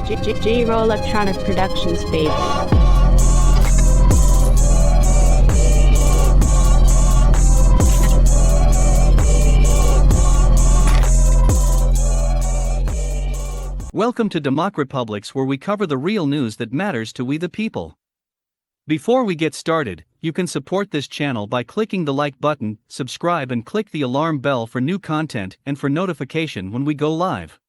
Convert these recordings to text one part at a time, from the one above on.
J-Roll Electronic Productions, baby. Welcome to DEMOCREPUBLIX, where we cover the real news that matters to we the people. Before we get started, you can support this channel by clicking the like button, subscribe and click the alarm bell for new content and for notification when we go live.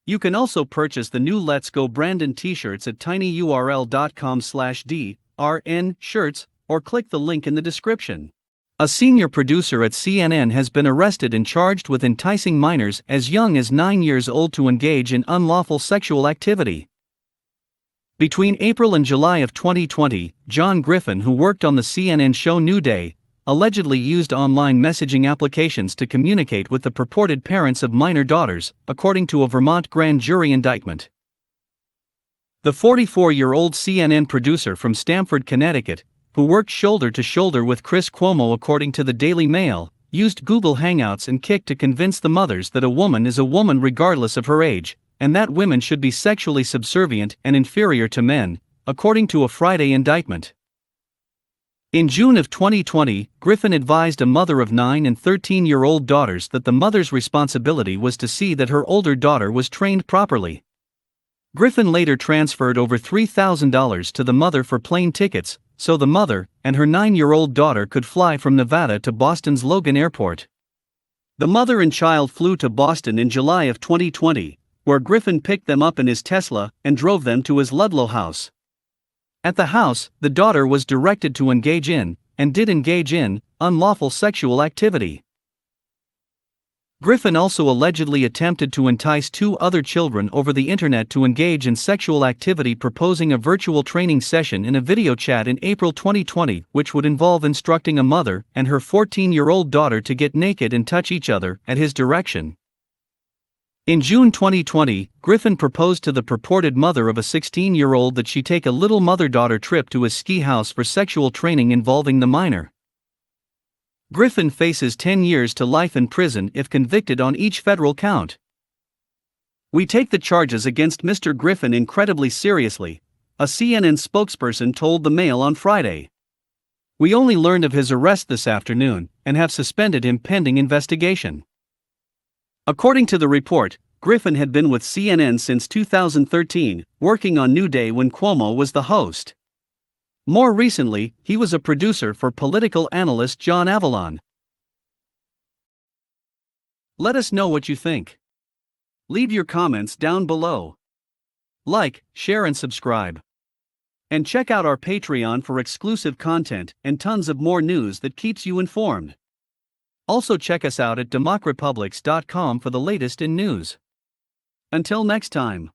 You can also purchase the new Let's Go Brandon t-shirts at tinyurl.com/DRN-shirts or click the link in the description. A senior producer at CNN has been arrested and charged with enticing minors as young as 9 years old to engage in unlawful sexual activity. Between April and July of 2020, John Griffin, who worked on the CNN show New Day, allegedly used online messaging applications to communicate with the purported parents of minor daughters, according to a Vermont grand jury indictment. The 44-year-old CNN producer from Stamford, Connecticut, who worked shoulder to shoulder with Chris Cuomo, according to the Daily Mail, used Google Hangouts and Kik to convince the mothers that a woman is a woman regardless of her age, and that women should be sexually subservient and inferior to men, according to a Friday indictment. In June of 2020, Griffin advised a mother of 9 and 13-year-old daughters that the mother's responsibility was to see that her older daughter was trained properly. Griffin later transferred over $3,000 to the mother for plane tickets, so the mother and her 9-year-old daughter could fly from Nevada to Boston's Logan Airport. The mother and child flew to Boston in July of 2020, where Griffin picked them up in his Tesla and drove them to his Ludlow house. At the house, the daughter was directed to engage in, and did engage in, unlawful sexual activity. Griffin also allegedly attempted to entice 2 other children over the internet to engage in sexual activity, proposing a virtual training session in a video chat in April 2020, which would involve instructing a mother and her 14-year-old daughter to get naked and touch each other at his direction. In June 2020, Griffin proposed to the purported mother of a 16-year-old that she take a little mother-daughter trip to his ski house for sexual training involving the minor. Griffin faces 10 years to life in prison if convicted on each federal count. "We take the charges against Mr. Griffin incredibly seriously," a CNN spokesperson told the Mail on Friday. "We only learned of his arrest this afternoon and have suspended him pending investigation." According to the report, Griffin had been with CNN since 2013, working on New Day when Cuomo was the host. More recently, he was a producer for political analyst John Avallone. Let us know what you think. Leave your comments down below. Like, share and subscribe. And check out our Patreon for exclusive content and tons of more news that keeps you informed. Also check us out at DEMOCREPUBLIX.com for the latest in news. Until next time.